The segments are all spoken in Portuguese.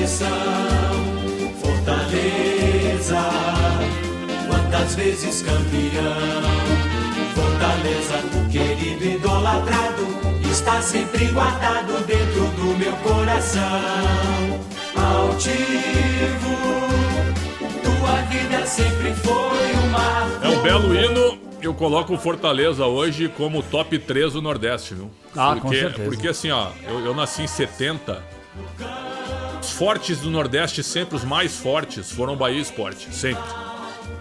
tradição. Fortaleza, quantas vezes campeão. Fortaleza, querido e idolatrado, está sempre guardado dentro do meu coração. Altivo, tua vida sempre foi uma... É um belo hino. Eu coloco o Fortaleza hoje como top 3 do Nordeste, viu? Com certeza. Porque assim, ó, eu nasci em 70. Os fortes do Nordeste, sempre os mais fortes, foram Bahia e Sport, sempre.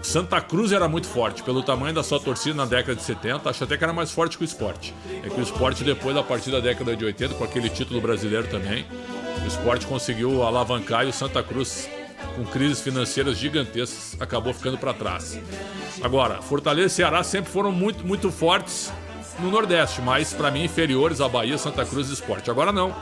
Santa Cruz era muito forte, pelo tamanho da sua torcida na década de 70, acho até que era mais forte que o Sport. É que o Sport, depois, a partir da década de 80, com aquele título brasileiro também, o Sport conseguiu alavancar e o Santa Cruz, com crises financeiras gigantescas, acabou ficando para trás. Agora, Fortaleza e Ceará sempre foram muito, muito fortes no Nordeste, mas para mim inferiores a Bahia, Santa Cruz e Sport. Agora não.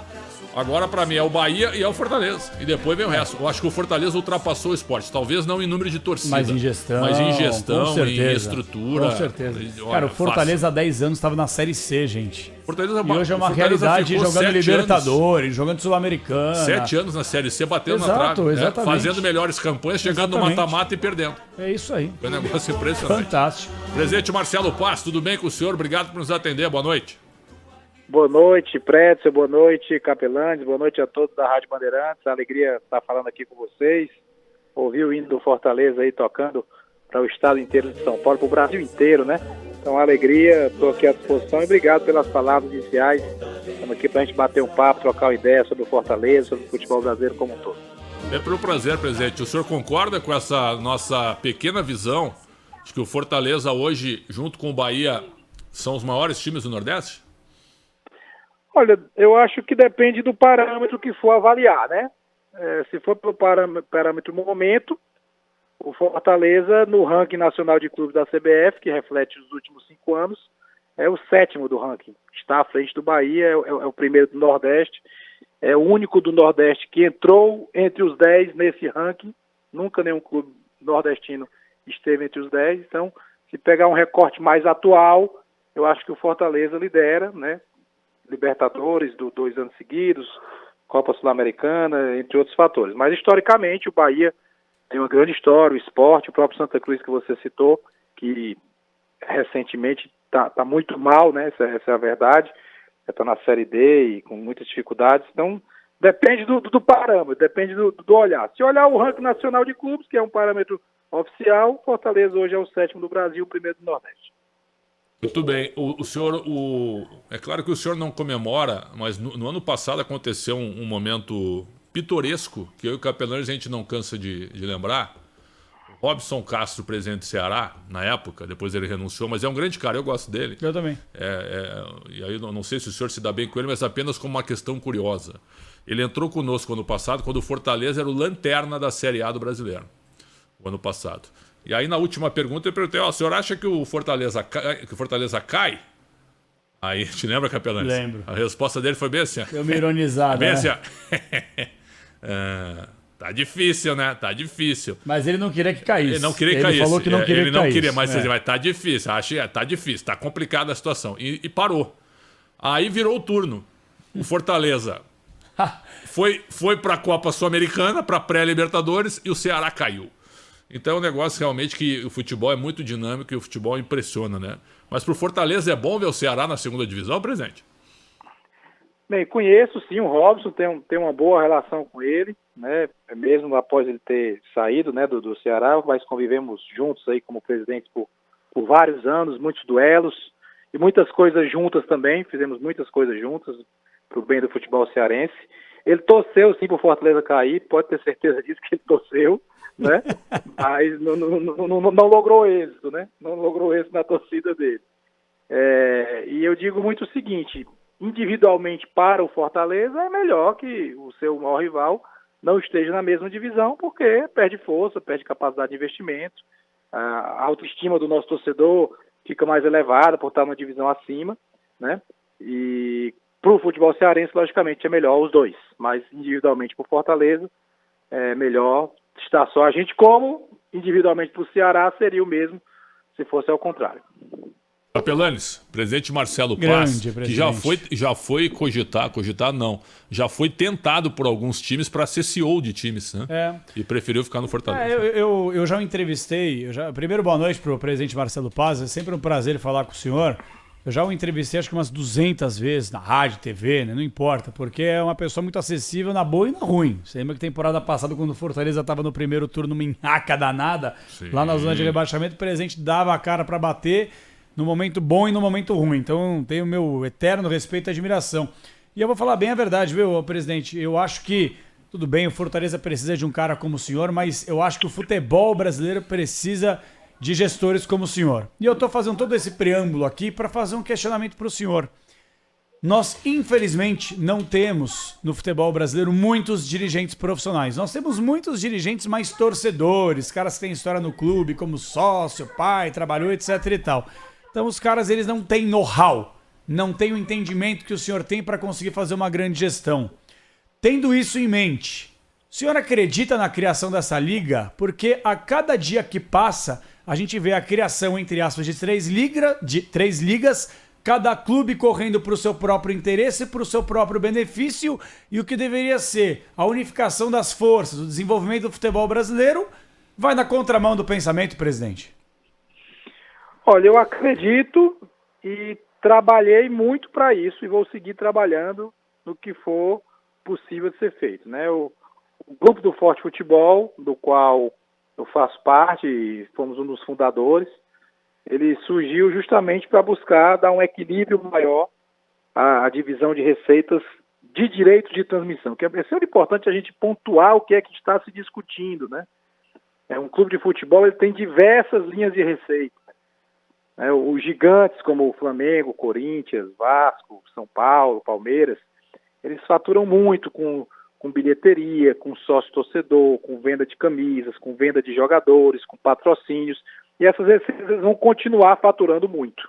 Agora pra mim é o Bahia e é o Fortaleza. E depois vem o resto. Eu acho que o Fortaleza ultrapassou o Sport. Talvez não em número de torcida. Mas em gestão, em estrutura. Com certeza. Olha, cara, o Fortaleza há 10 anos estava na Série C, gente. Fortaleza, e hoje é uma Fortaleza realidade jogando Libertadores, jogando Sul-Americana. 7 anos na Série C, batendo na trave. Exatamente. Fazendo melhores campanhas, chegando no mata-mata e perdendo. É isso aí. Foi um negócio impressionante. Fantástico. Presidente Marcelo Paz, tudo bem com o senhor? Obrigado por nos atender. Boa noite. Boa noite, Prédio, boa noite, Capelandes, boa noite a todos da Rádio Bandeirantes, a alegria estar falando aqui com vocês, ouvir o hino do Fortaleza aí tocando para o estado inteiro de São Paulo, para o Brasil inteiro, né? Então, alegria, estou aqui à disposição e obrigado pelas palavras iniciais, estamos aqui para a gente bater um papo, trocar uma ideia sobre o Fortaleza, sobre o futebol brasileiro como um todo. É pelo prazer, presidente. O senhor concorda com essa nossa pequena visão de que o Fortaleza hoje, junto com o Bahia, são os maiores times do Nordeste? Olha, eu acho que depende do parâmetro que for avaliar, né? Se for pelo parâmetro momento, o Fortaleza, no ranking nacional de clubes da CBF, que reflete os últimos 5 anos, é o 7º do ranking. Está à frente do Bahia, é o primeiro do Nordeste, é o único do Nordeste que entrou entre os 10 nesse ranking. Nunca nenhum clube nordestino esteve entre os 10. Então, se pegar um recorte mais atual, eu acho que o Fortaleza lidera, né? Libertadores, 2 anos seguidos, Copa Sul-Americana, entre outros fatores. Mas, historicamente, o Bahia tem uma grande história, o Sport, o próprio Santa Cruz que você citou, que recentemente está muito mal, né? Essa é a verdade. Está na Série D e com muitas dificuldades. Então, depende do parâmetro, depende do olhar. Se olhar o ranking nacional de clubes, que é um parâmetro oficial, Fortaleza hoje é o 7º do Brasil, o primeiro do Nordeste. Muito bem. O senhor, é claro que o senhor não comemora, mas no ano passado aconteceu um momento pitoresco, que eu e o Capelanes a gente não cansa de lembrar. O Robson Castro, presidente do Ceará, na época, depois ele renunciou, mas é um grande cara, eu gosto dele. Eu também. E aí eu não sei se o senhor se dá bem com ele, mas apenas como uma questão curiosa. Ele entrou conosco ano passado, quando o Fortaleza era o lanterna da Série A do Brasileiro, o ano passado. E aí, na última pergunta, eu perguntei, o senhor acha que o Fortaleza cai? Aí, te lembra, Capelães? Lembro. A resposta dele foi bem assim. Eu me ironizado, bem né? assim, tá difícil, né? Tá difícil. Mas ele não queria que caísse. Ele não queria que caísse. Ele falou que não queria que caísse. Ele não queria, mas tá difícil. Tá difícil, tá complicada a situação. E parou. Aí virou o turno. O Fortaleza foi pra Copa Sul-Americana, pra pré-Libertadores, e o Ceará caiu. Então é um negócio realmente que o futebol é muito dinâmico e o futebol impressiona, né? Mas pro Fortaleza é bom ver o Ceará na segunda divisão, presidente? Bem, conheço sim o Robson, tenho uma boa relação com ele, né? Mesmo após ele ter saído, né, do Ceará, mas convivemos juntos aí como presidente por vários anos, muitos duelos e muitas coisas juntas também, fizemos muitas coisas juntas pro bem do futebol cearense. Ele torceu sim pro Fortaleza cair, pode ter certeza disso que ele torceu, né? Mas não logrou êxito, né? Não logrou êxito na torcida dele. E eu digo muito o seguinte, individualmente para o Fortaleza é melhor que o seu maior rival não esteja na mesma divisão, porque perde força, perde capacidade de investimento, a autoestima do nosso torcedor fica mais elevada por estar numa divisão acima, né? E para o futebol cearense, logicamente, é melhor os dois, mas individualmente para o Fortaleza é melhor estar só a gente, como individualmente para o Ceará seria o mesmo se fosse ao contrário. Capelanes, presidente Marcelo Paz, Grande que já foi cogitar não, já foi tentado por alguns times para ser CEO de times, né? E preferiu ficar no Fortaleza. Eu já o entrevistei, primeiro boa noite pro presidente Marcelo Paz, é sempre um prazer falar com o senhor. Eu já o entrevistei acho que umas 200 vezes na rádio, TV, né? Não importa, porque é uma pessoa muito acessível na boa e na ruim. Você lembra que temporada passada, quando o Fortaleza estava no primeiro turno, uma enhaca danada, Sim. Lá na zona de rebaixamento, o presidente dava a cara para bater no momento bom e no momento ruim. Então tenho o meu eterno respeito e admiração. E eu vou falar bem a verdade, viu, presidente? Eu acho que, tudo bem, o Fortaleza precisa de um cara como o senhor, mas eu acho que o futebol brasileiro precisa de gestores como o senhor. E eu estou fazendo todo esse preâmbulo aqui para fazer um questionamento para o senhor. Nós, infelizmente, não temos no futebol brasileiro muitos dirigentes profissionais. Nós temos muitos dirigentes mais torcedores, caras que têm história no clube, como sócio, pai, trabalhou, etc e tal. Então os caras, eles não têm know-how, não têm o entendimento que o senhor tem para conseguir fazer uma grande gestão. Tendo isso em mente, o senhor acredita na criação dessa liga? Porque a cada dia que passa, a gente vê a criação, entre aspas, de três ligas, cada clube correndo para o seu próprio interesse, para o seu próprio benefício, e o que deveria ser a unificação das forças, o desenvolvimento do futebol brasileiro, vai na contramão do pensamento, presidente. Olha, eu acredito e trabalhei muito para isso e vou seguir trabalhando no que for possível de ser feito, né? O grupo do Forte Futebol, do qual eu faço parte e fomos um dos fundadores, ele surgiu justamente para buscar dar um equilíbrio maior à divisão de receitas de direitos de transmissão, que é sempre importante a gente pontuar o que é que está se discutindo, né? Um clube de futebol, ele tem diversas linhas de receita. Os gigantes como o Flamengo, Corinthians, Vasco, São Paulo, Palmeiras, eles faturam muito com bilheteria, com sócio-torcedor, com venda de camisas, com venda de jogadores, com patrocínios, e essas receitas vão continuar faturando muito.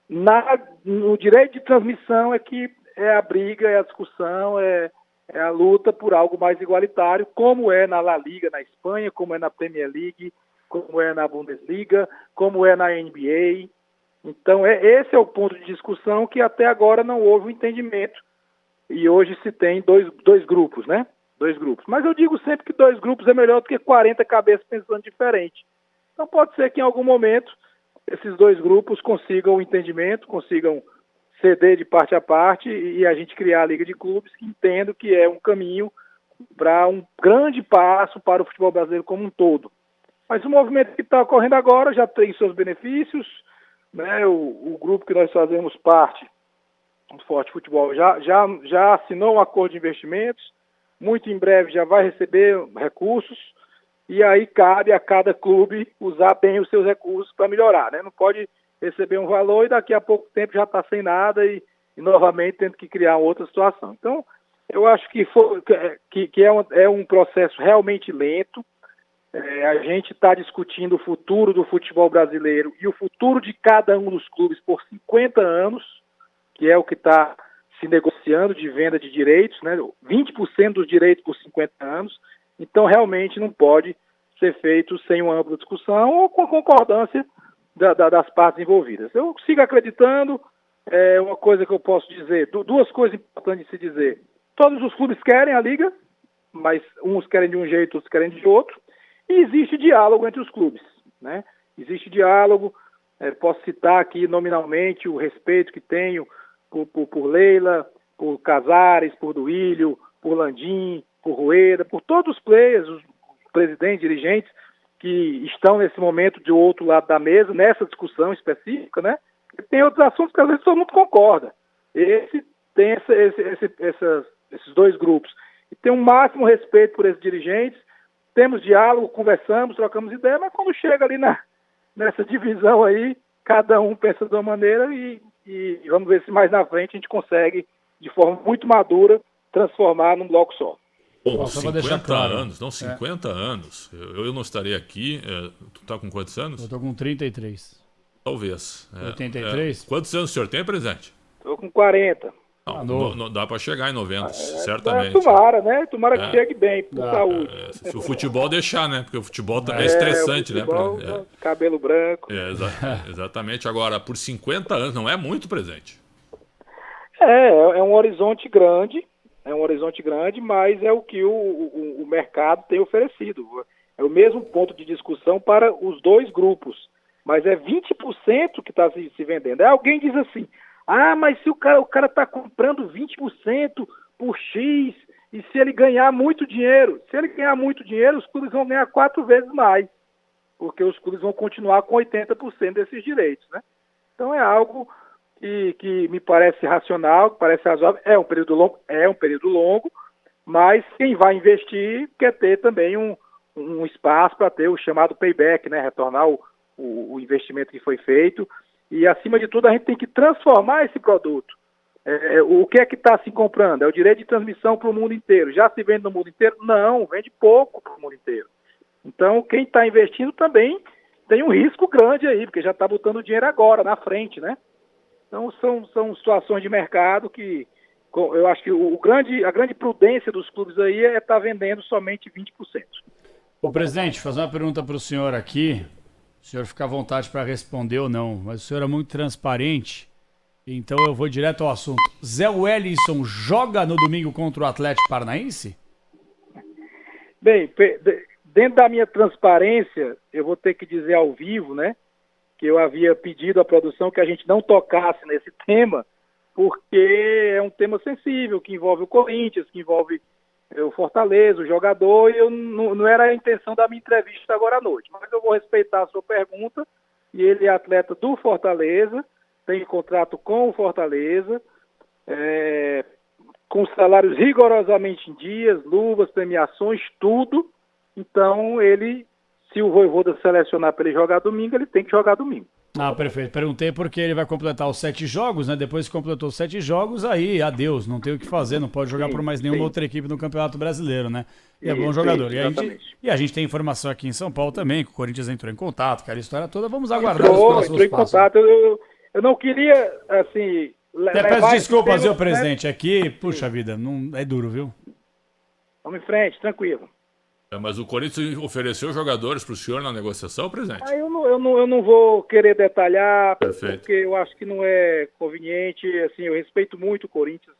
No direito de transmissão é que é a briga, é a discussão, é a luta por algo mais igualitário, como é na La Liga, na Espanha, como é na Premier League, como é na Bundesliga, como é na NBA. Então, esse é o ponto de discussão que até agora não houve um entendimento. E hoje se tem dois grupos, né? 2 grupos. Mas eu digo sempre que 2 grupos é melhor do que 40 cabeças pensando diferente. Então, pode ser que em algum momento esses 2 grupos consigam um entendimento, consigam ceder de parte a parte e a gente criar a Liga de Clubes, que entendo que é um caminho para um grande passo para o futebol brasileiro como um todo. Mas o movimento que está ocorrendo agora já tem seus benefícios, né? O grupo que nós fazemos parte, o Forte Futebol, já assinou um acordo de investimentos, muito em breve já vai receber recursos, e aí cabe a cada clube usar bem os seus recursos para melhorar, né? Não pode receber um valor e daqui a pouco tempo já está sem nada e novamente tendo que criar outra situação. Então, eu acho que é um processo realmente lento. A gente está discutindo o futuro do futebol brasileiro e o futuro de cada um dos clubes por 50 anos, que é o que está se negociando de venda de direitos, né? 20% dos direitos por 50 anos. Então, realmente não pode ser feito sem uma ampla discussão ou com a concordância das partes envolvidas. Eu sigo acreditando, uma coisa que eu posso dizer, 2 coisas importantes de se dizer. Todos os clubes querem a Liga, mas uns querem de um jeito, outros querem de outro. E existe diálogo entre os clubes, né? Existe diálogo, posso citar aqui nominalmente o respeito que tenho por Leila, por Casares, por Duílio, por Landim, por Rueda, por todos os players, os presidentes, dirigentes que estão nesse momento do outro lado da mesa, nessa discussão específica, né? E tem outros assuntos que às vezes todo mundo concorda. Tem esses 2 grupos. E tem um máximo respeito por esses dirigentes. Temos diálogo, conversamos, trocamos ideia, mas quando chega ali nessa divisão aí, cada um pensa de uma maneira e vamos ver se mais na frente a gente consegue, de forma muito madura, transformar num bloco só. Bom, 50 anos, não 50 anos. Eu não estarei aqui. Tu tá com quantos anos? Eu tô com 33. Talvez. 83? Quantos anos o senhor tem, presidente? Tô com 40. Não dá para chegar em 90, certamente. Tomara, né? Tomara que chegue bem, por saúde. Se o futebol deixar, né? Porque o futebol também é estressante, o futebol, né? Cabelo branco. Exatamente. Agora, por 50 anos, não é muito presente. É um horizonte grande, mas é o que o mercado tem oferecido. É o mesmo ponto de discussão para os dois grupos, mas é 20% que está se vendendo. Aí alguém diz assim, mas se o cara está comprando 20% por X, e se ele ganhar muito dinheiro? Se ele ganhar muito dinheiro, os clubes vão ganhar 4 vezes mais, porque os clubes vão continuar com 80% desses direitos, né? Então é algo que me parece racional, que parece razoável. É um período longo, mas quem vai investir quer ter também um espaço para ter o chamado payback, né? Retornar o investimento que foi feito. E, acima de tudo, a gente tem que transformar esse produto. O que é que está se comprando? É o direito de transmissão para o mundo inteiro. Já se vende no mundo inteiro? Não, vende pouco para o mundo inteiro. Então, quem está investindo também tem um risco grande aí, porque já está botando dinheiro agora, na frente, né? Então, são situações de mercado que eu acho que a grande prudência dos clubes aí é estar vendendo somente 20%. Ô, presidente, fazer uma pergunta para o senhor aqui. O senhor fica à vontade para responder ou não, mas o senhor é muito transparente, então eu vou direto ao assunto. Zé Wellington joga no domingo contra o Atlético Paranaense? Bem, dentro da minha transparência, eu vou ter que dizer ao vivo, né, que eu havia pedido à produção que a gente não tocasse nesse tema, porque é um tema sensível, que envolve o Corinthians, que envolve o Fortaleza, o jogador, e não era a intenção da minha entrevista agora à noite. Mas eu vou respeitar a sua pergunta, e ele é atleta do Fortaleza, tem contrato com o Fortaleza, com salários rigorosamente em dias, luvas, premiações, tudo. Então, se o Vojvoda selecionar para ele jogar domingo, ele tem que jogar domingo. Perfeito. Perguntei porque ele vai completar os 7 jogos, né? Depois que completou os 7 jogos, aí, adeus, não tem o que fazer, não pode jogar por mais nenhuma outra equipe no Campeonato Brasileiro, né? E é bom jogador. E a gente tem informação aqui em São Paulo também, que o Corinthians entrou em contato, aquela história toda, vamos aguardar os próximos entrou em passos. Contato, eu não queria, assim... Peço desculpas, viu, presidente, aqui, puxa vida, não é duro, viu? Vamos em frente, tranquilo. Mas o Corinthians ofereceu jogadores para o senhor na negociação, presidente? Eu não vou querer detalhar, Perfeito. Porque eu acho que não é conveniente. Assim, eu respeito muito o Corinthians.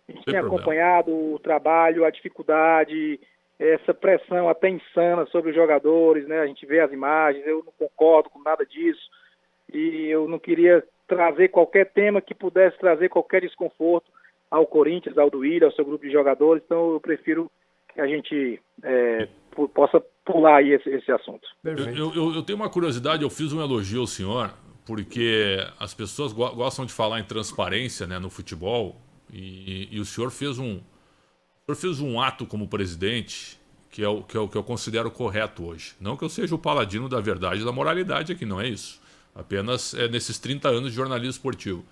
A gente tem acompanhado o trabalho, a dificuldade, essa pressão até insana sobre os jogadores, né? A gente vê as imagens, eu não concordo com nada disso. E eu não queria trazer qualquer tema que pudesse trazer qualquer desconforto ao Corinthians, ao Duílio, ao seu grupo de jogadores. Então eu prefiro que a gente possa pular aí esse assunto. Eu tenho uma curiosidade, eu fiz um elogio ao senhor, porque as pessoas gostam de falar em transparência, né, no futebol, e o senhor fez um ato como presidente que é o que eu considero correto hoje. Não que eu seja o paladino da verdade e da moralidade aqui, não é isso. Apenas nesses 30 anos de jornalismo esportivo.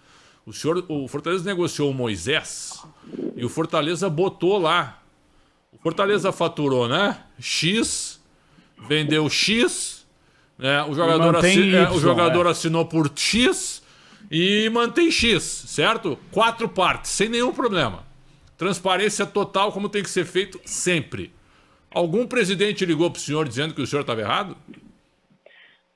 O Fortaleza negociou o Moisés e o Fortaleza botou lá. O Fortaleza faturou, né? X, vendeu X, né? O jogador assinou por X e mantém X, certo? 4 partes, sem nenhum problema. Transparência total, como tem que ser feito sempre. Algum presidente ligou para o senhor dizendo que o senhor estava errado?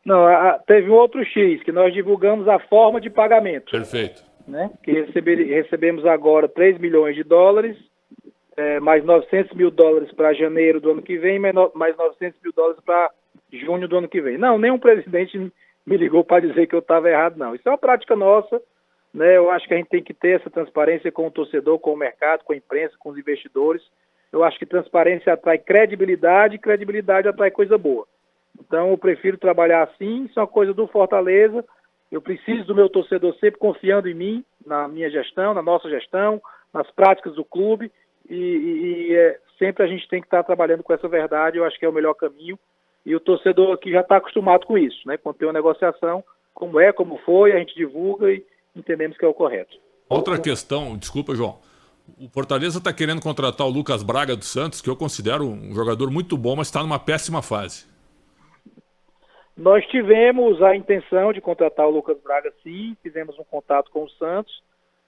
Não, teve um outro X, que nós divulgamos a forma de pagamento. Perfeito. Né? Que recebemos agora 3 milhões de dólares, mais 900 mil dólares para janeiro do ano que vem, mais 900 mil dólares para junho do ano que vem. Não, nenhum presidente me ligou para dizer que eu estava errado, não. Isso é uma prática nossa, né? Eu acho que a gente tem que ter essa transparência com o torcedor, com o mercado, com a imprensa, com os investidores. Eu acho que transparência atrai credibilidade, e credibilidade atrai coisa boa. Então eu prefiro trabalhar assim, isso é uma coisa do Fortaleza. Eu preciso do meu torcedor sempre confiando em mim, na minha gestão, na nossa gestão, nas práticas do clube. Sempre a gente tem que estar trabalhando com essa verdade, eu acho que é o melhor caminho, e o torcedor aqui já está acostumado com isso, né? Quando tem uma negociação, como foi, a gente divulga e entendemos que é o correto. Outra questão, desculpa, João, o Fortaleza está querendo contratar o Lucas Braga do Santos, que eu considero um jogador muito bom, mas está numa péssima fase. Nós tivemos a intenção de contratar o Lucas Braga, sim, fizemos um contato com o Santos,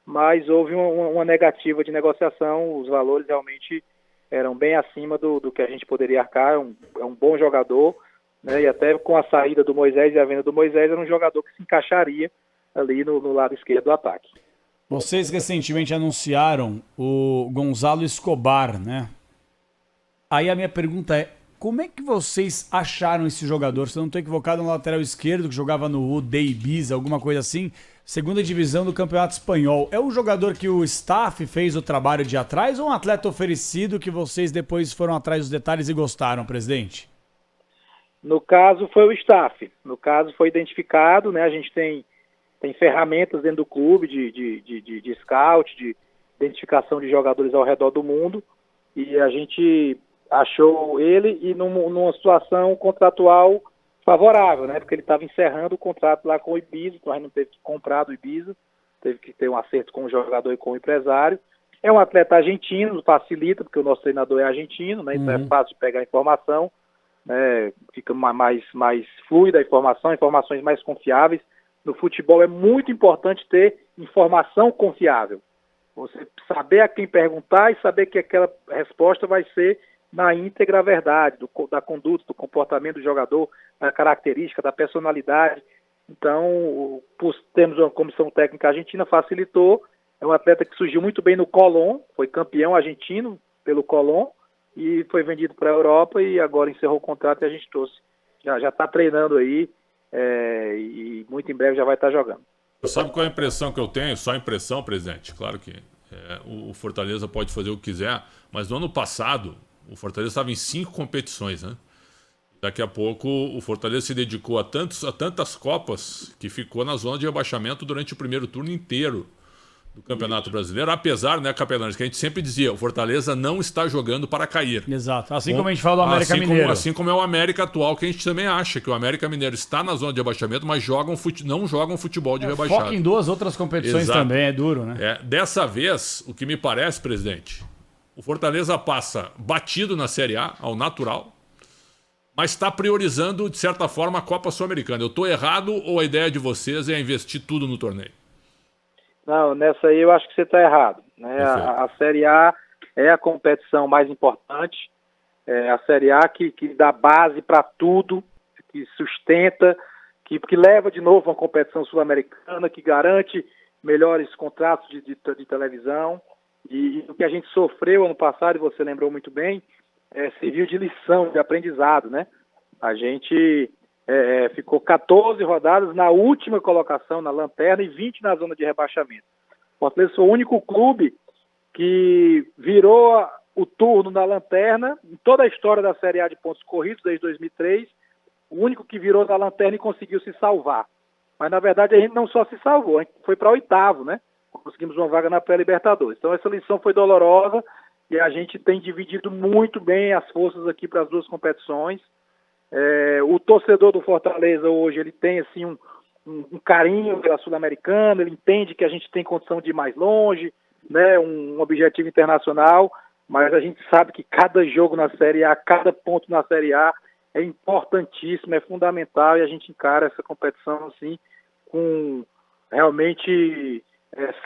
mas houve uma negativa de negociação, os valores realmente eram bem acima do que a gente poderia arcar. É um bom jogador, né? E até com a saída do Moisés e a venda do Moisés, era um jogador que se encaixaria ali no lado esquerdo do ataque. Vocês recentemente anunciaram o Gonzalo Escobar, né? Aí a minha pergunta é, como é que vocês acharam esse jogador? Se eu não estou equivocado, no lateral esquerdo, que jogava no UD Ibiza, alguma coisa assim, segunda divisão do Campeonato Espanhol. É um jogador que o staff fez o trabalho de ir atrás ou um atleta oferecido que vocês depois foram atrás dos detalhes e gostaram, presidente? No caso, foi o staff. No caso, foi identificado, né? A gente tem ferramentas dentro do clube de scout, de identificação de jogadores ao redor do mundo, e a gente achou ele e numa situação contratual favorável, né? Porque ele estava encerrando o contrato lá com o Ibiza, então a gente não teve que comprar do Ibiza, teve que ter um acerto com o jogador e com o empresário. É um atleta argentino, facilita, porque o nosso treinador é argentino, né? Então é fácil de pegar a informação, né? Fica mais fluida a informação, informações mais confiáveis. No futebol é muito importante ter informação confiável. Você saber a quem perguntar e saber que aquela resposta vai ser na íntegra a verdade, da conduta, do comportamento do jogador, da característica, da personalidade. Então, por termos uma comissão técnica argentina, facilitou. É um atleta que surgiu muito bem no Colón, foi campeão argentino pelo Colón e foi vendido para a Europa e agora encerrou o contrato e a gente trouxe. Já está treinando aí e muito em breve já vai estar jogando. Sabe qual é a impressão que eu tenho? Só impressão, presidente. Claro que o Fortaleza pode fazer o que quiser, mas no ano passado o Fortaleza estava em 5 competições, né? Daqui a pouco o Fortaleza se dedicou a tantas Copas que ficou na zona de rebaixamento durante o primeiro turno inteiro do Campeonato Brasileiro, apesar, né, Capelanes, que a gente sempre dizia, o Fortaleza não está jogando para cair. Exato, assim como a gente fala do América Mineiro. Assim como é o América atual, que a gente também acha que o América Mineiro está na zona de rebaixamento, mas não joga um futebol de rebaixado. Foca em 2 outras competições. Exato. Também, é duro, né? Dessa vez, o que me parece, presidente, o Fortaleza passa batido na Série A, ao natural, mas está priorizando, de certa forma, a Copa Sul-Americana. Eu estou errado ou a ideia de vocês é investir tudo no torneio? Não, nessa aí eu acho que você está errado, né? A Série A é a competição mais importante, a Série A que dá base para tudo, que sustenta, que leva de novo uma competição sul-americana, que garante melhores contratos de televisão. E o que a gente sofreu ano passado, e você lembrou muito bem, serviu de lição, de aprendizado, né? A gente ficou 14 rodadas na última colocação, na lanterna, e 20 na zona de rebaixamento. O Fortaleza foi o único clube que virou o turno na lanterna, em toda a história da Série A de pontos corridos, desde 2003, o único que virou na lanterna e conseguiu se salvar. Mas, na verdade, a gente não só se salvou, a gente foi para 8º, né? Conseguimos uma vaga na pré-Libertadores. Então, essa lição foi dolorosa e a gente tem dividido muito bem as forças aqui para as 2 competições. O torcedor do Fortaleza hoje, ele tem assim um carinho pela Sul-Americana, ele entende que a gente tem condição de ir mais longe, né, um objetivo internacional, mas a gente sabe que cada jogo na Série A, cada ponto na Série A é importantíssimo, é fundamental, e a gente encara essa competição assim com realmente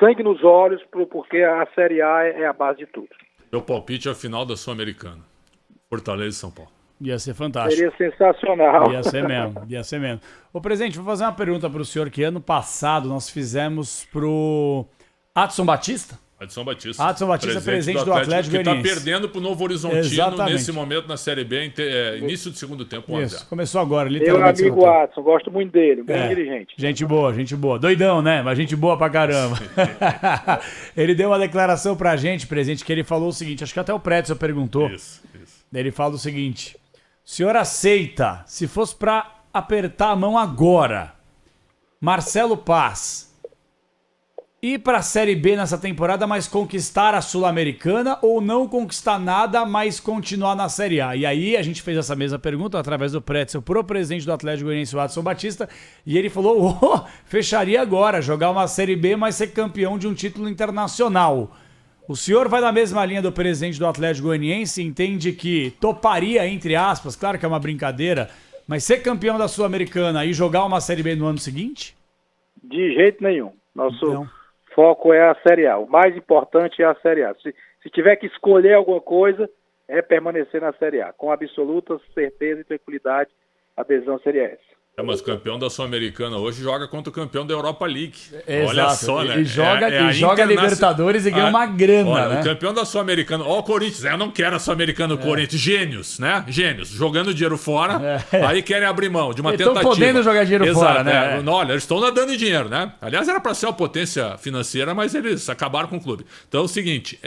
sangue nos olhos, porque a Série A é a base de tudo. Meu palpite é a final da Sul-Americana, Fortaleza e São Paulo. Ia ser fantástico. Seria sensacional. Ia ser mesmo. Ô, presidente, vou fazer uma pergunta para o senhor, que ano passado nós fizemos pro Adson Batista. Adson Batista, presidente do Atlético Goianiense. Que está perdendo para o Novo Horizontino. Exatamente. Nesse momento na Série B, início do segundo tempo. Isso, começou agora, literalmente. Meu amigo Adson, gosto muito dele, grande dirigente. Gente boa. Doidão, né? Mas gente boa pra caramba. Ele deu uma declaração pra gente, presidente, que ele falou o seguinte, acho que até o Pretzel perguntou. Isso. Ele fala o seguinte: o senhor aceita, se fosse pra apertar a mão agora, Marcelo Paz ir para a Série B nessa temporada, mas conquistar a Sul-Americana, ou não conquistar nada, mas continuar na Série A? E aí a gente fez essa mesma pergunta através do Pretzel pro presidente do Atlético Goianiense, o Adson Batista, e ele falou, fecharia agora, jogar uma Série B, mas ser campeão de um título internacional. O senhor vai na mesma linha do presidente do Atlético Goianiense, entende que toparia, entre aspas, claro que é uma brincadeira, mas ser campeão da Sul-Americana e jogar uma Série B no ano seguinte? De jeito nenhum. Nosso foco é a Série A. O mais importante é a Série A. Se tiver que escolher alguma coisa, é permanecer na Série A. Com absoluta certeza e tranquilidade, a adesão seria essa. Mas o campeão da Sul-Americana hoje joga contra o campeão da Europa League. Exato. Olha só, né? E joga Libertadores e ganha uma grana, olha, né? O campeão da Sul-Americana, ó o Corinthians, eu não quero a Sul-Americana do Corinthians, gênios, né? Gênios, jogando dinheiro fora, aí querem abrir mão de uma tentativa. Estão podendo jogar dinheiro fora, né? Olha, eles estão nadando em dinheiro, né? Aliás, era para ser uma potência financeira, mas eles acabaram com o clube. Então é o seguinte,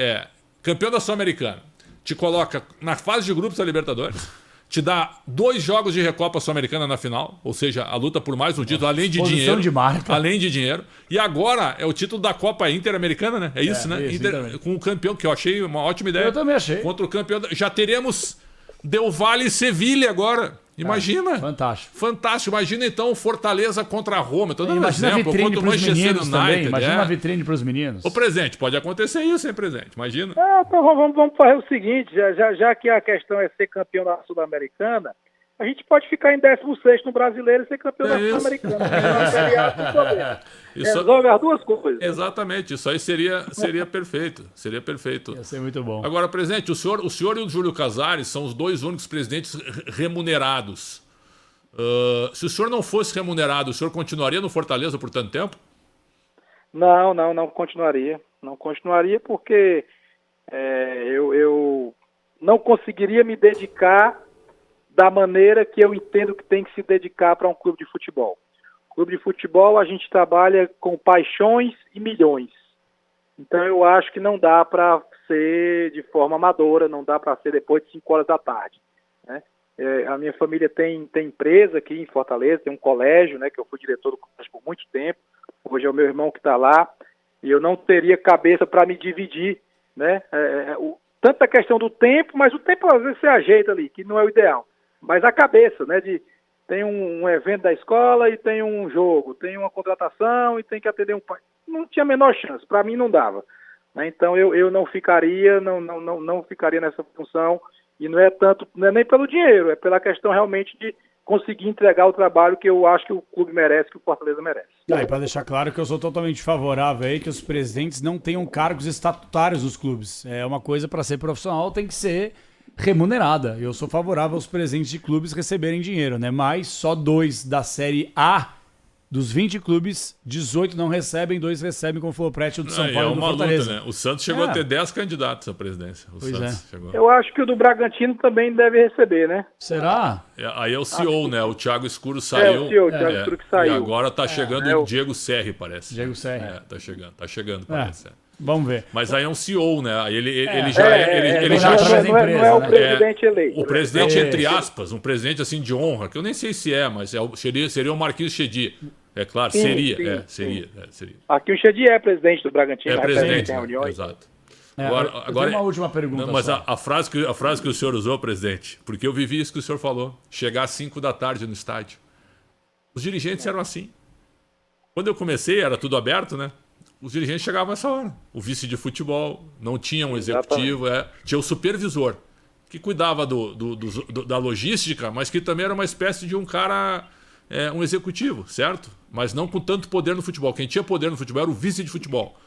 campeão da Sul-Americana, te coloca na fase de grupos da Libertadores, te dá 2 jogos de Recopa Sul-Americana na final, ou seja, a luta por mais um título, além de dinheiro. De marca. Além de dinheiro. E agora é o título da Copa Interamericana, né? É isso, né? Isso, com o campeão, que eu achei uma ótima ideia. Eu também achei. Contra o campeão. Já teremos Del Valle e Sevilha agora. Imagina. Fantástico. Fantástico. Imagina então o Fortaleza contra a Roma. Estou dando um Imagina exemplo. a vitrine Contra o para os Manchester meninos também. United. Imagina a vitrine para os meninos. O presente. Pode acontecer isso, hein, presente? Imagina. Então vamos fazer o seguinte, já que a questão é ser campeão da Sul-Americana, a gente pode ficar em 16º no Brasileiro e ser campeão da Sul-Americana. Resolve as duas coisas. Exatamente, isso aí seria perfeito. Seria perfeito. Ia ser muito bom. Agora, presidente, o senhor e o Júlio Casares são os 2 únicos presidentes remunerados. Se o senhor não fosse remunerado, o senhor continuaria no Fortaleza por tanto tempo? Não continuaria. Não continuaria porque eu não conseguiria me dedicar da maneira que eu entendo que tem que se dedicar para um clube de futebol. Clube de futebol a gente trabalha com paixões e milhões. Então eu acho que não dá para ser de forma amadora, não dá para ser depois de 5 horas da tarde, né? A minha família tem empresa aqui em Fortaleza, tem um colégio, né, que eu fui diretor do colégio por muito tempo. Hoje é o meu irmão que está lá e eu não teria cabeça para me dividir, né? Tanto a questão do tempo, mas o tempo às vezes você ajeita ali, que não é o ideal. Mas a cabeça, né, tem um evento da escola e tem um jogo, tem uma contratação e tem que atender um pai. Não tinha a menor chance, para mim não dava, né? Então eu não ficaria, não ficaria nessa função e não é nem pelo dinheiro, é pela questão realmente de conseguir entregar o trabalho que eu acho que o clube merece, que o Fortaleza merece. E para deixar claro que eu sou totalmente favorável aí que os presidentes não tenham cargos estatutários nos clubes. É uma coisa para ser profissional, tem que ser remunerada. Eu sou favorável aos presidentes de clubes receberem dinheiro, né? Mas só 2 da Série A dos 20 clubes, 18 não recebem, 2 recebem, como falou o Prétio do São Paulo e do Fortaleza. Luta, né? O Santos chegou a ter 10 candidatos à presidência. Chegou. Eu acho que o do Bragantino também deve receber, né? Será? Aí é o CEO, né? O Thiago Escuro saiu. O Thiago Escuro que saiu. E agora tá chegando o Diego Serri, parece. Diego Serri. Tá chegando, parece. Vamos ver. Mas aí é um CEO, né? Aí ele já não é o presidente eleito. O presidente, entre aspas, um presidente assim de honra, que eu nem sei se mas seria o Marquinhos Chedi. É claro, seria. Aqui o Chedi é presidente do Bragantino. É presidente, exato. Agora uma última pergunta. Não, mas a frase que o senhor usou, presidente, porque eu vivi isso que o senhor falou, chegar às 5 da tarde no estádio. Os dirigentes eram assim. Quando eu comecei, era tudo aberto, né? Os dirigentes chegavam essa hora. O vice de futebol, não tinha um executivo, tinha o supervisor, que cuidava da logística, mas que também era uma espécie de um cara, um executivo, certo? Mas não com tanto poder no futebol. Quem tinha poder no futebol era o vice de futebol,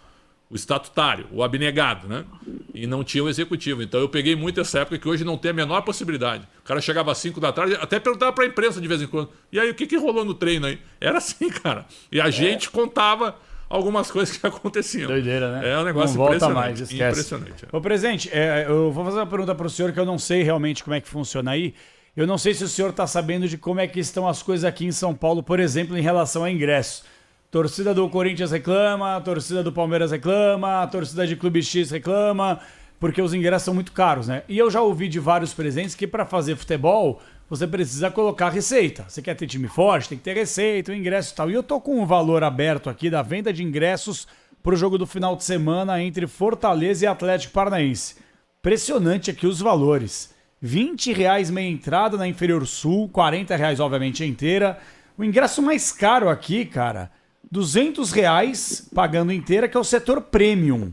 o estatutário, o abnegado, né? E não tinha o executivo. Então eu peguei muito essa época que hoje não tem a menor possibilidade. O cara chegava às 5 da tarde, até perguntava pra imprensa de vez em quando. E aí, o que rolou no treino aí? Era assim, cara. E a gente contava algumas coisas que aconteciam. Doideira, né? É um negócio não volta impressionante. Mais, esquece. Impressionante. Ô, presidente, eu vou fazer uma pergunta para o senhor que eu não sei realmente como é que funciona aí. Eu não sei se o senhor está sabendo de como é que estão as coisas aqui em São Paulo, por exemplo, em relação a ingressos. Torcida do Corinthians reclama, torcida do Palmeiras reclama, torcida de Clube X reclama, porque os ingressos são muito caros, né? E eu já ouvi de vários presidentes que para fazer futebol você precisa colocar receita. Você quer ter time forte, tem que ter receita, o ingresso e tal. E eu tô com um valor aberto aqui da venda de ingressos pro jogo do final de semana entre Fortaleza e Atlético Paranaense. Impressionante aqui os valores. R$20 meia entrada na Inferior Sul, R$40 obviamente a inteira. O ingresso mais caro aqui, cara, R$200 pagando inteira, que é o setor premium.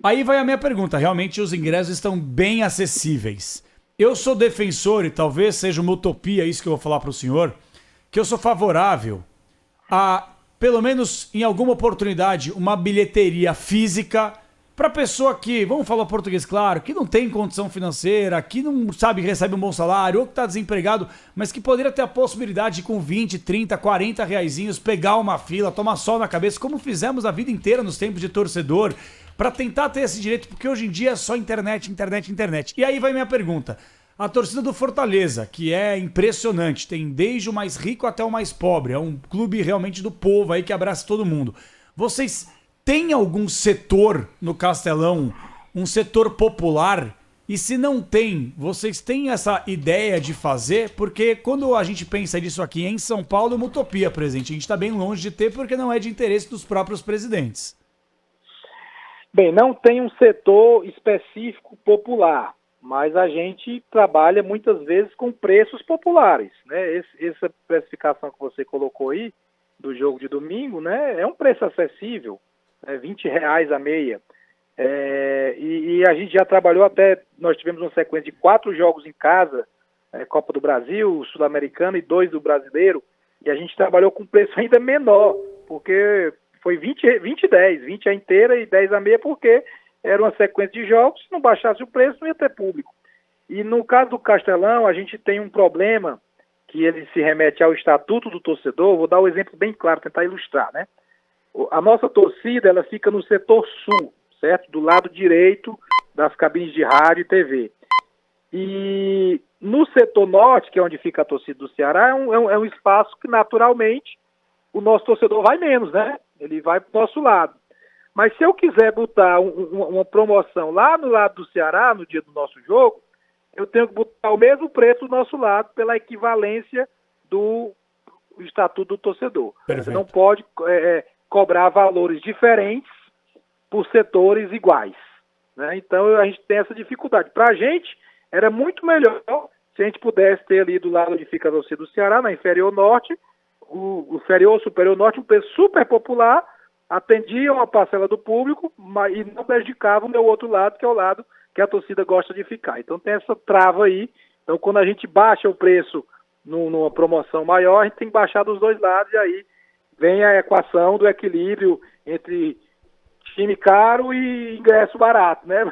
Aí vai a minha pergunta, realmente os ingressos estão bem acessíveis. Eu sou defensor, e talvez seja uma utopia isso que eu vou falar para o senhor, que eu sou favorável a pelo menos em alguma oportunidade, uma bilheteria física para pessoa que, vamos falar português claro, que não tem condição financeira, que não sabe, recebe um bom salário, ou que está desempregado, mas que poderia ter a possibilidade de com 20, 30, 40 reaisinhos pegar uma fila, tomar sol na cabeça, como fizemos a vida inteira nos tempos de torcedor, para tentar ter esse direito, porque hoje em dia é só internet, internet, internet. E aí vai minha pergunta. A torcida do Fortaleza, que é impressionante, tem desde o mais rico até o mais pobre, é um clube realmente do povo aí que abraça todo mundo. Vocês têm algum setor no Castelão, um setor popular? E se não tem, vocês têm essa ideia de fazer? Porque quando a gente pensa nisso aqui em São Paulo, é uma utopia presente. A gente está bem longe de ter porque não é de interesse dos próprios presidentes. Bem, não tem um setor específico popular, mas a gente trabalha muitas vezes com preços populares, né? Essa precificação que você colocou aí, do jogo de domingo, né? É um preço acessível, né? R$20 a meia. E a gente já trabalhou até, nós tivemos uma sequência de 4 jogos em casa, Copa do Brasil, Sul-Americano e 2 do Brasileiro, e a gente trabalhou com preço ainda menor, porque foi 20 e 10, 20 a inteira e 10 a meia, porque era uma sequência de jogos, se não baixasse o preço, não ia ter público. E no caso do Castelão, a gente tem um problema que ele se remete ao Estatuto do Torcedor. Vou dar um exemplo bem claro, tentar ilustrar, né? A nossa torcida, ela fica no setor sul, certo? Do lado direito das cabines de rádio e TV. E no setor norte, que é onde fica a torcida do Ceará, é um espaço que naturalmente o nosso torcedor vai menos, né? Ele vai para o nosso lado. Mas se eu quiser botar uma promoção lá no lado do Ceará, no dia do nosso jogo, eu tenho que botar o mesmo preço do nosso lado pela equivalência do Estatuto do Torcedor. Perfeito. Você não pode cobrar valores diferentes por setores iguais, né? Então a gente tem essa dificuldade. Para a gente, era muito melhor se a gente pudesse ter ali do lado onde fica a torcida do Ceará, na inferior norte, o inferior superior norte, um preço super popular, atendia uma parcela do público e não prejudicava o meu outro lado, que é o lado que a torcida gosta de ficar. Então tem essa trava aí. Então quando a gente baixa o preço numa promoção maior, a gente tem que baixar dos dois lados, e aí vem a equação do equilíbrio entre time caro e ingresso barato, né?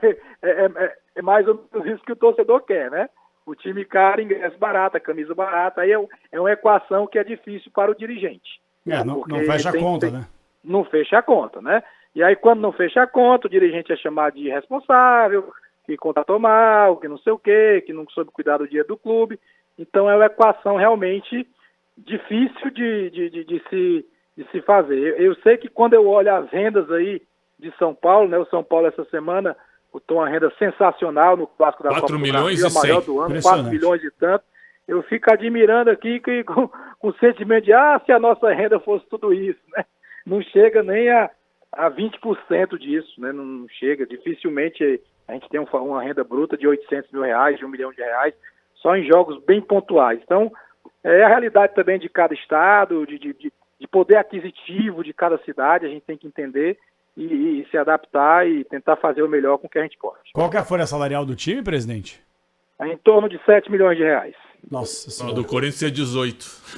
É mais ou menos isso que o torcedor quer, né? O time caro, ingresso barato, a camisa barata, aí é uma equação que é difícil para o dirigente. Não fecha a conta, né? Não fecha a conta, né? E aí quando não fecha a conta, o dirigente é chamado de irresponsável, que contratou mal, que não sei o quê, que não soube cuidar do dia do clube. Então é uma equação realmente difícil de se fazer. Eu sei que quando eu olho as rendas aí de São Paulo, né? O São Paulo essa semana botou uma renda sensacional no clássico da Copa do Brasil, a maior do ano, 4 milhões e tanto. Eu fico admirando aqui com o sentimento de, se a nossa renda fosse tudo isso, né? Não chega nem a 20% disso, né? Não chega, dificilmente a gente tem uma renda bruta de R$800 mil, de R$1 milhão, só em jogos bem pontuais. Então, é a realidade também de cada estado, de poder aquisitivo de cada cidade, a gente tem que entender e se adaptar e tentar fazer o melhor com o que a gente pode. Qual que é a folha salarial do time, presidente? É em torno de R$7 milhões. Nossa senhora. Do Corinthians é 18.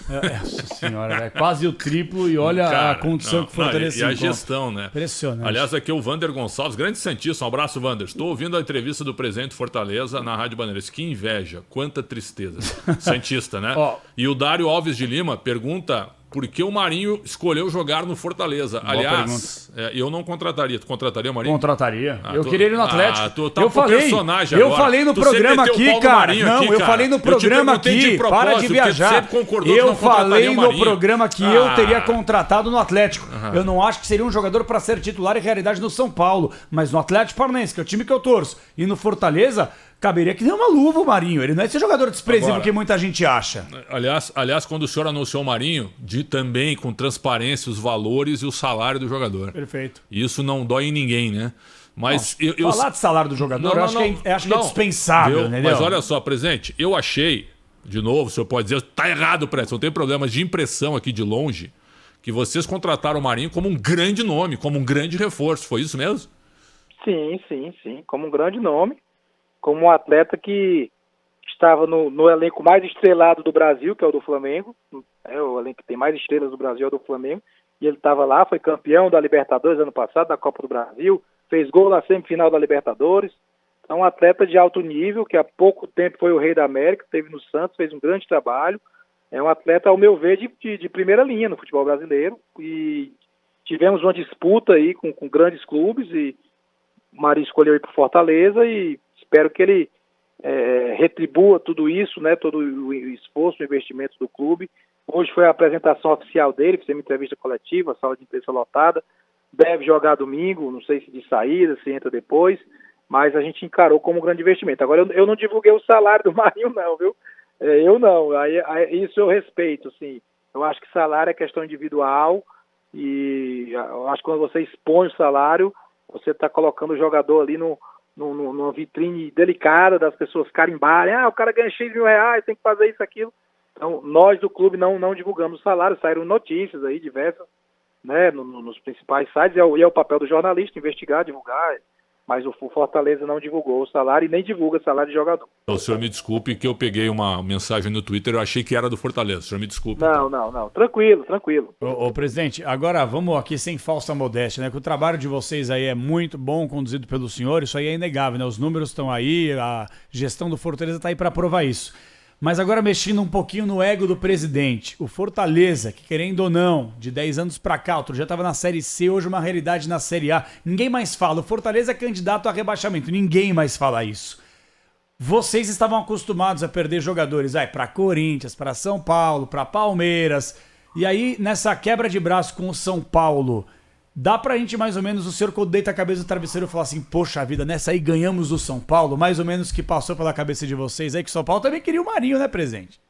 Nossa senhora, é quase o triplo e olha a condição que o Fortaleza e a gestão, né? Impressionante. Aliás, aqui é o Vander Gonçalves, grande santista. Um abraço, Vander. Estou ouvindo a entrevista do presidente Fortaleza na Rádio Bandeirantes. Que inveja, quanta tristeza. Santista, né? E o Dário Alves de Lima pergunta por que o Marinho escolheu jogar no Fortaleza. Boa Aliás, eu não contrataria. Tu contrataria o Marinho? Contrataria. Eu queria ele no Atlético. Tu tá personagem eu agora. falei no programa aqui, cara. Não, eu falei no programa aqui. Para de viajar. Eu falei no programa que eu teria contratado no Atlético. Eu não acho que seria um jogador para ser titular em realidade no São Paulo, mas no Atlético Paranaense, que é o time que eu torço, e no Fortaleza, caberia que nem uma luva o Marinho. Ele não é esse jogador desprezível que muita gente acha. Aliás, quando o senhor anunciou o Marinho, também com transparência os valores e o salário do jogador. Perfeito. Isso não dói em ninguém, né? Mas falar de salário do jogador, eu acho que é dispensável, entendeu? Mas olha só, presidente, eu achei, de novo, o senhor pode dizer, tá errado, presidente, não tem problema, de impressão aqui de longe, que vocês contrataram o Marinho como um grande nome, como um grande reforço. Foi isso mesmo? Sim. Como um grande nome, como um atleta que estava no elenco mais estrelado do Brasil, que é o do Flamengo. O elenco que tem mais estrelas do Brasil é o do Flamengo. e ele estava lá, foi campeão da Libertadores ano passado, da Copa do Brasil, fez gol na semifinal da Libertadores. É um atleta de alto nível, que há pouco tempo foi o Rei da América, esteve no Santos, fez um grande trabalho. É um atleta, ao meu ver, de primeira linha no futebol brasileiro. E tivemos uma disputa aí com grandes clubes, e o Marinho escolheu ir para Fortaleza, e espero que ele retribua tudo isso, né, todo o esforço, o investimento do clube. Hoje foi a apresentação oficial dele, fizemos uma entrevista coletiva, sala de imprensa lotada. Deve jogar domingo, não sei se de saída, se entra depois, mas a gente encarou como um grande investimento. Agora, eu não divulguei o salário do Marinho, não, viu? Eu não, isso eu respeito, assim. Eu acho que salário é questão individual, e eu acho que quando você expõe o salário, você está colocando o jogador ali numa vitrine delicada das pessoas carimbarem. O cara ganha X mil reais, tem que fazer isso, aquilo. Então, nós do clube não divulgamos o salário, saíram notícias aí diversas, né, nos principais sites, e é o papel do jornalista investigar, divulgar, mas o Fortaleza não divulgou o salário e nem divulga salário de jogador. O senhor me desculpe que eu peguei uma mensagem no Twitter, eu achei que era do Fortaleza, o senhor me desculpe. Não, tranquilo. Ô, presidente, agora vamos aqui sem falsa modéstia, né, que o trabalho de vocês aí é muito bom, conduzido pelo senhor, isso aí é inegável, né, os números estão aí, a gestão do Fortaleza está aí para provar isso. Mas agora mexendo um pouquinho no ego do presidente, o Fortaleza, que querendo ou não, de 10 anos pra cá, outro já estava na Série C, hoje uma realidade na Série A. Ninguém mais fala, o Fortaleza é candidato a rebaixamento, ninguém mais fala isso. Vocês estavam acostumados a perder jogadores para Corinthians, para São Paulo, para Palmeiras, e aí nessa quebra de braço com o São Paulo, dá pra gente mais ou menos, o senhor quando deita a cabeça do travesseiro e fala assim, poxa vida, nessa aí ganhamos do São Paulo, mais ou menos que passou pela cabeça de vocês aí, que o São Paulo também queria o Marinho, né, presidente?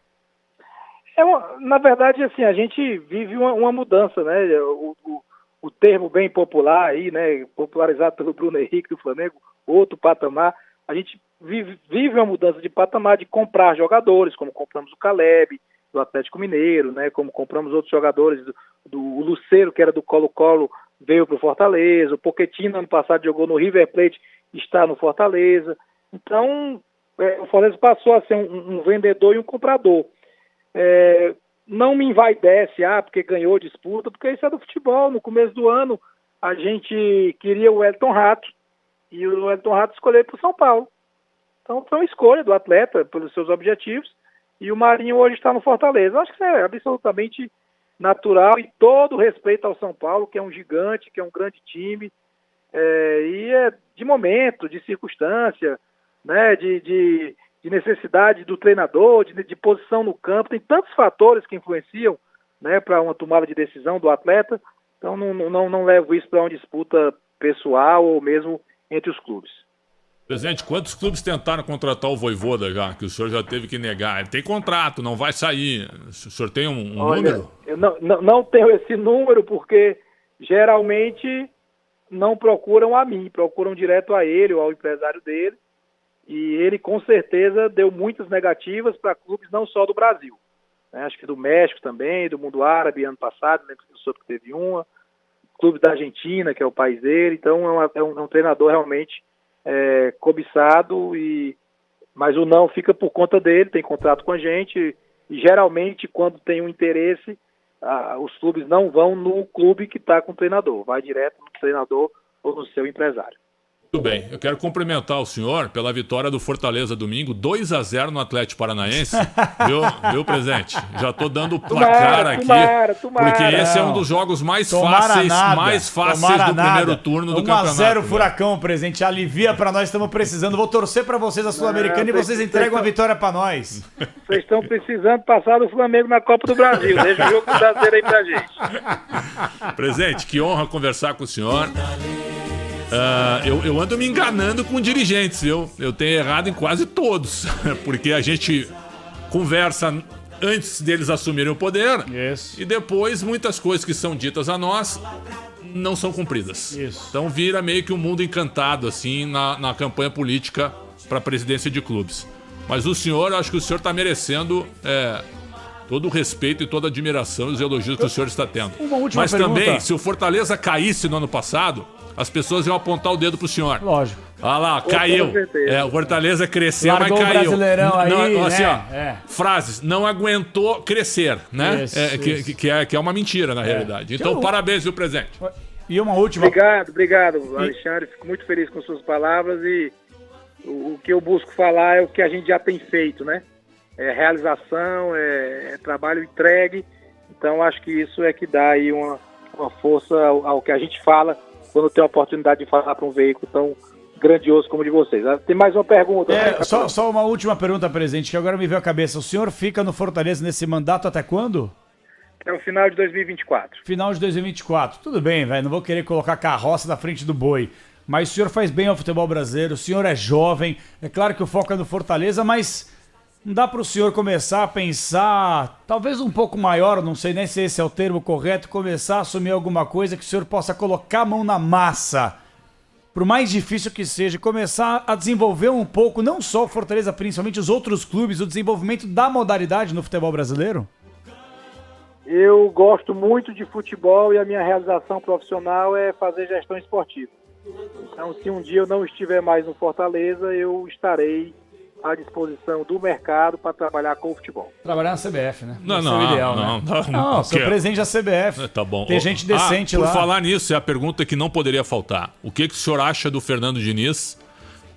Na verdade, assim, a gente vive uma mudança, né, o termo bem popular aí, né, popularizado pelo Bruno Henrique do Flamengo, outro patamar, a gente vive uma mudança de patamar, de comprar jogadores, como compramos o Caleb, do Atlético Mineiro, né, como compramos outros jogadores, do Lucero, que era do Colo-Colo, veio para o Fortaleza, o Pochettino ano passado jogou no River Plate, está no Fortaleza. Então, o Fortaleza passou a ser um vendedor e um comprador. Não me envaidece, porque ganhou disputa, porque isso é do futebol. No começo do ano, a gente queria o Wellington Rato, e o Wellington Rato escolheu para o São Paulo. Então, foi uma escolha do atleta pelos seus objetivos, e o Marinho hoje está no Fortaleza. Eu acho que isso é absolutamente natural, e todo respeito ao São Paulo, que é um gigante, que é um grande time, e é de momento, de circunstância, né, de necessidade do treinador, de posição no campo. Tem tantos fatores que influenciam, né, para uma tomada de decisão do atleta. Então não levo isso para uma disputa pessoal ou mesmo entre os clubes. Presidente, quantos clubes tentaram contratar o Vojvoda já, que o senhor já teve que negar? Ele tem contrato, não vai sair. O senhor tem um número? Eu não tenho esse número, porque geralmente não procuram a mim, procuram direto a ele ou ao empresário dele, e ele com certeza deu muitas negativas para clubes não só do Brasil, né? Acho que do México também, do mundo árabe ano passado, lembro que o senhor teve clube da Argentina, que é o país dele. Então é um treinador realmente cobiçado, mas o não fica por conta dele, tem contrato com a gente, e geralmente quando tem um interesse, os clubes não vão no clube que está com o treinador, vai direto no treinador ou no seu empresário. Muito bem, eu quero cumprimentar o senhor pela vitória do Fortaleza domingo, 2-0 no Atlético Paranaense, viu, presidente? Já tô dando o placar aqui, porque esse é um dos jogos mais fáceis do primeiro turno do campeonato. 1-0 Furacão, presidente, alivia pra nós, estamos precisando, vou torcer pra vocês a Sul-Americana e vocês entregam a vitória pra nós. Vocês estão precisando passar do Flamengo na Copa do Brasil, deixa o jogo brasileiro aí pra gente. Presidente, que honra conversar com o senhor. Eu ando me enganando com dirigentes, viu? Eu tenho errado em quase todos, porque a gente conversa antes deles assumirem o poder, e depois muitas coisas que são ditas a nós não são cumpridas. Então vira meio que um mundo encantado assim na campanha política para a presidência de clubes. Mas o senhor, acho que o senhor está merecendo todo o respeito e toda a admiração e os elogios que o senhor está tendo. Mas pergunta. Também, se o Fortaleza caísse no ano passado, as pessoas iam apontar o dedo pro senhor. Lógico. Olha lá, caiu. certeza. O Fortaleza cresceu, Largou mas o caiu. Brasileirão aí, assim, né? ó, frases, não aguentou crescer, né? Isso. Que é uma mentira, na realidade. Então, parabéns, viu, presente. E uma última. Obrigado, Alexandre. Fico muito feliz com suas palavras e o que eu busco falar é o que a gente já tem feito, né? É realização, é trabalho entregue. Então, acho que isso é que dá aí uma força ao que a gente fala quando tem a oportunidade de falar para um veículo tão grandioso como o de vocês. Tem mais uma pergunta? Só uma última pergunta, presidente, que agora me veio à cabeça. O senhor fica no Fortaleza nesse mandato até quando? É o final de 2024. Final de 2024. Tudo bem, velho. Não vou querer colocar carroça na frente do boi. Mas o senhor faz bem ao futebol brasileiro. O senhor é jovem. É claro que o foco é no Fortaleza, mas não dá para o senhor começar a pensar, talvez um pouco maior, não sei nem se esse é o termo correto, começar a assumir alguma coisa que o senhor possa colocar a mão na massa. Por mais difícil que seja, começar a desenvolver um pouco, não só o Fortaleza, principalmente os outros clubes, o desenvolvimento da modalidade no futebol brasileiro? Eu gosto muito de futebol e a minha realização profissional é fazer gestão esportiva. Então, se um dia eu não estiver mais no Fortaleza, eu estarei à disposição do mercado para trabalhar com o futebol. Trabalhar na CBF, né? Não, Esse é o ideal, né? Não, sou presidente da CBF. Tá bom. Tem gente decente lá. Por falar nisso, é a pergunta que não poderia faltar. O que o senhor acha do Fernando Diniz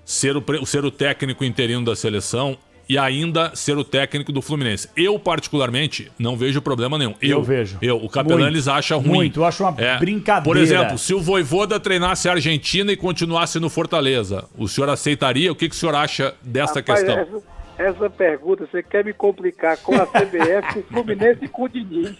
ser o técnico interino da seleção e ainda ser o técnico do Fluminense? Eu, particularmente, não vejo problema nenhum. Eu vejo. O Capelanes acha ruim. Muito, eu acho uma brincadeira. Por exemplo, se o Vojvoda treinasse a Argentina e continuasse no Fortaleza, o senhor aceitaria? O que o senhor acha dessa questão? Essa pergunta, você quer me complicar com a CBF, com o Fluminense e com o Diniz.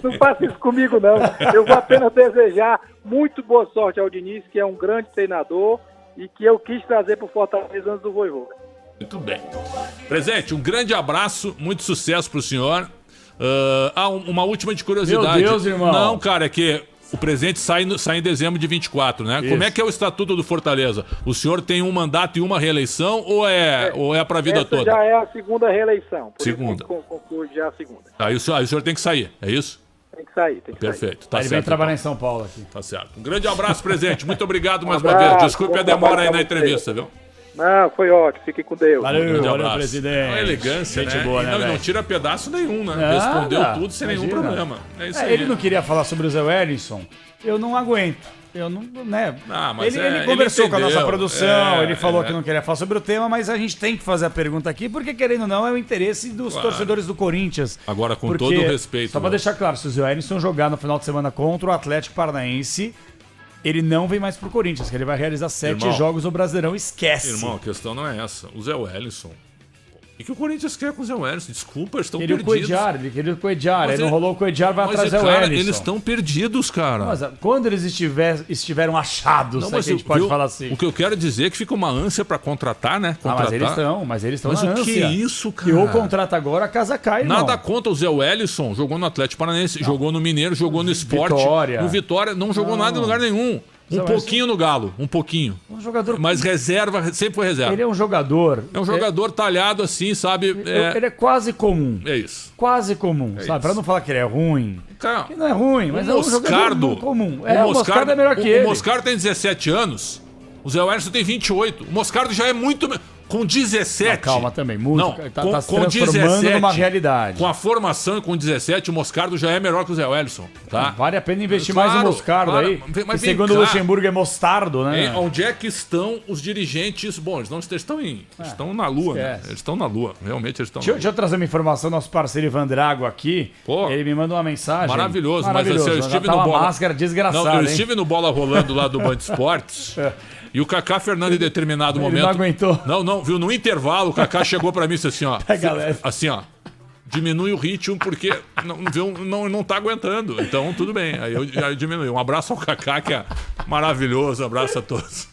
Não faça isso comigo, não. Eu vou apenas desejar muito boa sorte ao Diniz, que é um grande treinador e que eu quis trazer para o Fortaleza antes do Vojvoda. Muito bem. Presente, um grande abraço, muito sucesso pro senhor. Uma última de curiosidade. Meu Deus, irmão. Não, cara, é que o presente sai em dezembro de 24, né? Isso. Como é que é o estatuto do Fortaleza? O senhor tem um mandato e uma reeleição ou é pra vida toda? Já é a segunda reeleição. Segunda. Conclui já a segunda. Aí o senhor tem que sair, é isso? Tem que sair. Perfeito, tá Ele certo. vem trabalhar em São Paulo aqui. Tá certo. Um grande abraço, presente. Muito obrigado mais uma vez. Desculpe a demora aí na entrevista, viu? Não, foi ótimo. Fiquem com Deus. Valeu, presidente. Uma elegância, gente né? boa, né, Não tira pedaço nenhum, né? Nada. Respondeu tudo sem nenhum problema. É isso aí. Ele não queria falar sobre o Zé Wellington. Eu não aguento. Eu não, né? Mas ele conversou ele com a nossa entendeu. produção, ele falou que não queria falar sobre o tema, mas a gente tem que fazer a pergunta aqui, porque querendo ou não, é o interesse dos torcedores do Corinthians. Agora, com Porque, todo o respeito. só pra deixar claro, se o Zé Wellington jogar no final de semana contra o Atlético Paranaense, ele não vem mais pro Corinthians, que ele vai realizar 7 jogos no Brasileirão, esquece. Irmão, a questão não é essa. O Zé Wellington. O que o Corinthians quer com o Zé Wellington? Desculpa, eles estão perdidos. Ele queria o Coediar, aí não rolou o Coediar, vai atrás do Zé Wellington. Eles estão perdidos, cara. Mas quando eles estiveram achados, não, mas a gente pode falar assim. O que eu quero dizer é que fica uma ânsia pra contratar, né? Mas eles estão na na ânsia. Mas o que é isso, cara? Que ou contrata agora, a casa cai, irmão. Nada contra o Zé Wellington. Jogou no Atlético Paranaense, jogou no Mineiro, jogou no Sport. No Vitória, não jogou nada em lugar nenhum. Um pouquinho no Galo, um pouquinho. Um jogador... Mas reserva, sempre foi reserva. Ele é um jogador... É um jogador talhado assim, sabe? Ele é quase comum. É isso. Quase comum, sabe? Isso. Pra não falar que ele é ruim. Cara, que não é ruim, mas é um jogador comum. O Moscardo é melhor que ele. O Moscardo tem 17 anos, o Zé Wellington tem 28. O Moscardo já é muito... Com 17... calma também, muito. Não, tá se transformando 17, numa realidade. Com a formação e com 17, o Moscardo já é melhor que o Zé Wellington, tá? Vale a pena investir mais no Moscardo aí. Mas segundo o Luxemburgo é Mostardo, né? Onde é que estão os dirigentes? Bom, eles não estão na lua, né? Eles estão na lua, realmente eles estão Deixa eu trazer uma informação, nosso parceiro Ivan Drago aqui. Pô, ele me mandou uma mensagem. Maravilhoso. Mas assim, eu estive no Bola... máscara desgraçada, eu estive no Bola Rolando lá do Band Esportes. E o Kaká Fernandes, em determinado momento... Ele não aguentou. Não, viu? No intervalo, o Kaká chegou pra mim e disse assim, ó... Galera. Assim, ó... Diminui o ritmo porque não tá aguentando. Então, tudo bem. Aí eu diminui. Um abraço ao Kaká, que é maravilhoso. Um abraço a todos.